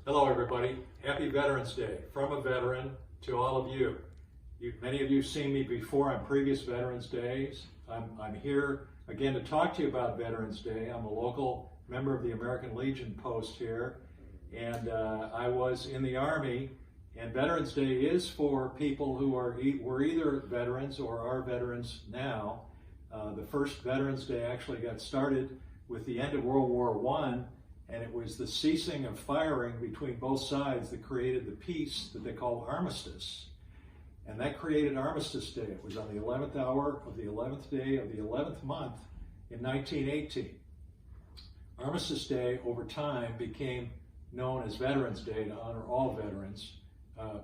Hello everybody, happy Veterans Day from a veteran to all of you. Many of you have seen me before on previous Veterans Days. I'm here again to talk to you about Veterans Day. I'm a local member of the American Legion post here, and I was in the Army, and Veterans Day is for people who were either veterans or are veterans now. The first Veterans Day actually got started with the end of World War I, and it was the ceasing of firing between both sides that created the peace that they called armistice. And that created Armistice Day. It was on the 11th hour of the 11th day of the 11th month in 1918. Armistice Day over time became known as Veterans Day to honor all veterans,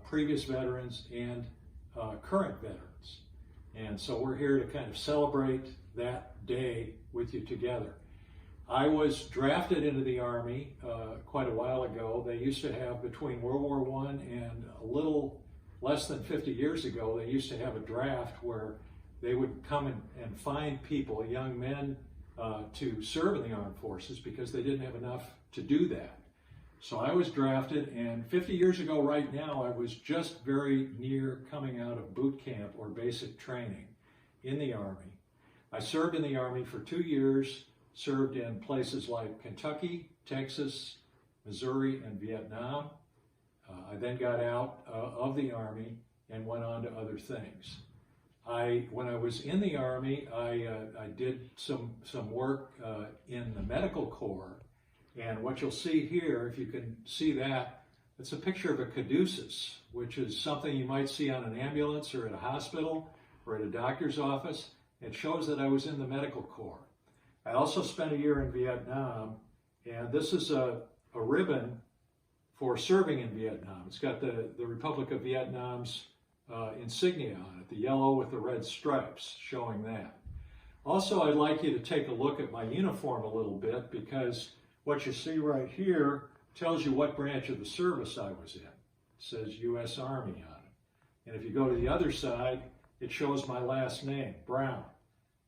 previous veterans and current veterans. And so we're here to kind of celebrate that day with you together. I was drafted into the Army quite a while ago. They used to have, between World War I and a little less than 50 years ago, they used to have a draft where they would come and find people, young men, to serve in the armed forces because they didn't have enough to do that. So I was drafted, and 50 years ago right now, I was just very near coming out of boot camp or basic training in the Army. I served in the Army for 2 years, served in places like Kentucky, Texas, Missouri, and Vietnam. I then got out of the Army and went on to other things. When I was in the Army, I did some work in the medical corps. And what you'll see here, if you can see that, it's a picture of a caduceus, which is something you might see on an ambulance or at a hospital or at a doctor's office. It shows that I was in the medical corps. I also spent a year in Vietnam, and this is a ribbon for serving in Vietnam. It's got the Republic of Vietnam's insignia on it, the yellow with the red stripes showing that. Also, I'd like you to take a look at my uniform a little bit, because what you see right here tells you what branch of the service I was in. It says U.S. Army on it. And if you go to the other side, it shows my last name, Brown.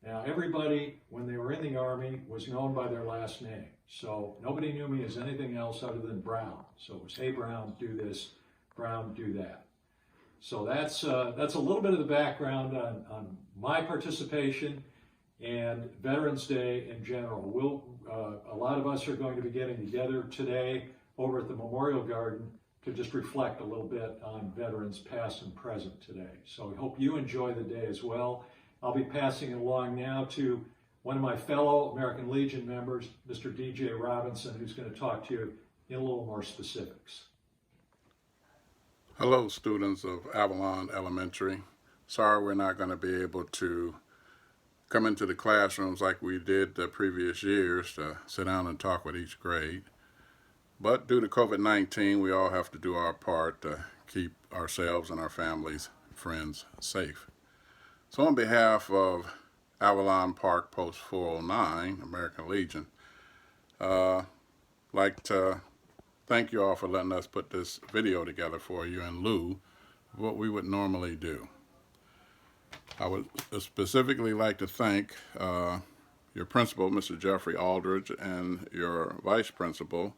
Now, everybody, when they were in the Army, was known by their last name. So nobody knew me as anything else other than Brown. So it was, hey, Brown, do this, Brown, do that. So that's a little bit of the background on my participation and Veterans Day in general. A lot of us are going to be getting together today over at the Memorial Garden to just reflect a little bit on veterans past and present today. So we hope you enjoy the day as well. I'll be passing it along now to one of my fellow American Legion members, Mr. DJ Robinson, who's going to talk to you in a little more specifics. Hello, students of Avalon Elementary. Sorry we're not going to be able to come into the classrooms like we did the previous years to sit down and talk with each grade. But due to COVID-19, we all have to do our part to keep ourselves and our families, friends safe. So on behalf of Avalon Park Post 409, American Legion, I'd like to thank you all for letting us put this video together for you in lieu of what we would normally do. I would specifically like to thank your principal, Mr. Jeffrey Aldridge, and your vice principal,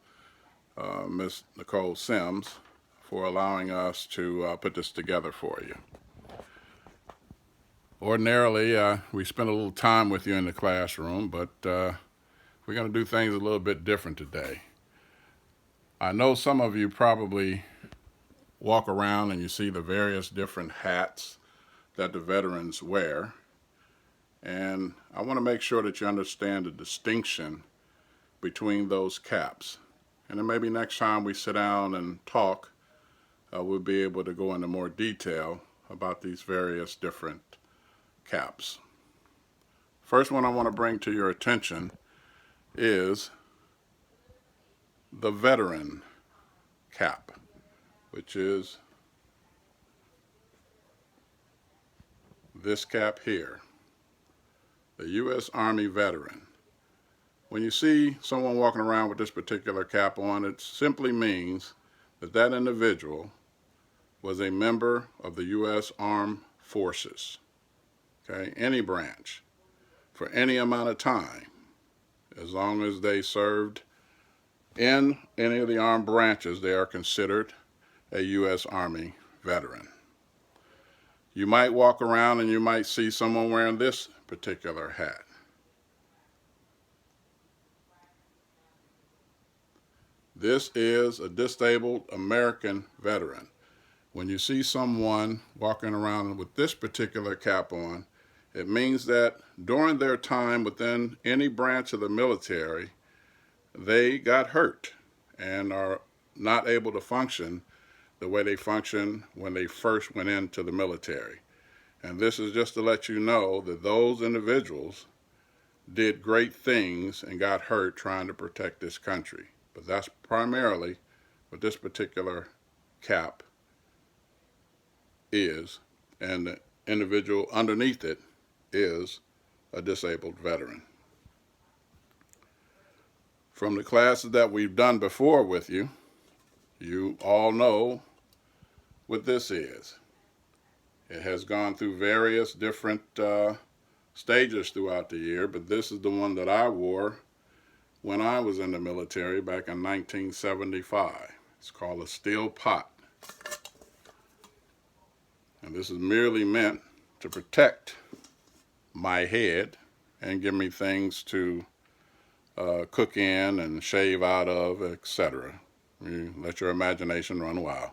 Ms. Nicole Sims, for allowing us to put this together for you. Ordinarily, we spend a little time with you in the classroom, but we're going to do things a little bit different today. I know some of you probably walk around and you see the various different hats that the veterans wear, and I want to make sure that you understand the distinction between those caps. And then maybe next time we sit down and talk, we'll be able to go into more detail about these various different caps. First one I want to bring to your attention is the veteran cap, which is this cap here, the U.S. Army veteran. When you see someone walking around with this particular cap on, it simply means that that individual was a member of the U.S. Armed Forces, okay, any branch, for any amount of time, as long as they served in any of the armed branches, they are considered a U.S. Army veteran. You might walk around and you might see someone wearing this particular hat. This is a disabled American veteran. When you see someone walking around with this particular cap on, it means that during their time within any branch of the military, they got hurt and are not able to function the way they functioned when they first went into the military. And this is just to let you know that those individuals did great things and got hurt trying to protect this country. But that's primarily what this particular cap is, and the individual underneath it is a disabled veteran. From the classes that we've done before with you, you all know what this is. It has gone through various different stages throughout the year, but this is the one that I wore when I was in the military back in 1975. It's called a steel pot. And this is merely meant to protect my head and give me things to cook in and shave out of, etc. You let your imagination run wild.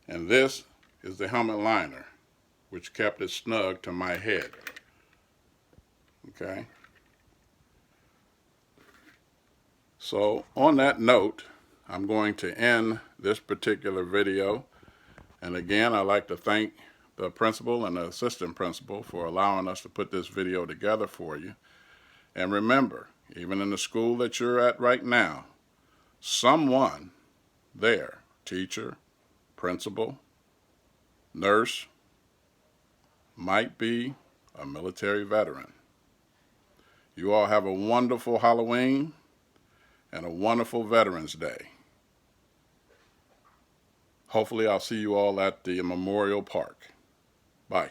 And this is the helmet liner, which kept it snug to my head. Okay? So on that note, I'm going to end this particular video. And again, I'd like to thank the principal and the assistant principal for allowing us to put this video together for you. And remember, even in the school that you're at right now, someone there, teacher, principal, nurse, might be a military veteran. You all have a wonderful Halloween and a wonderful Veterans Day. Hopefully I'll see you all at the Memorial Park. Bye.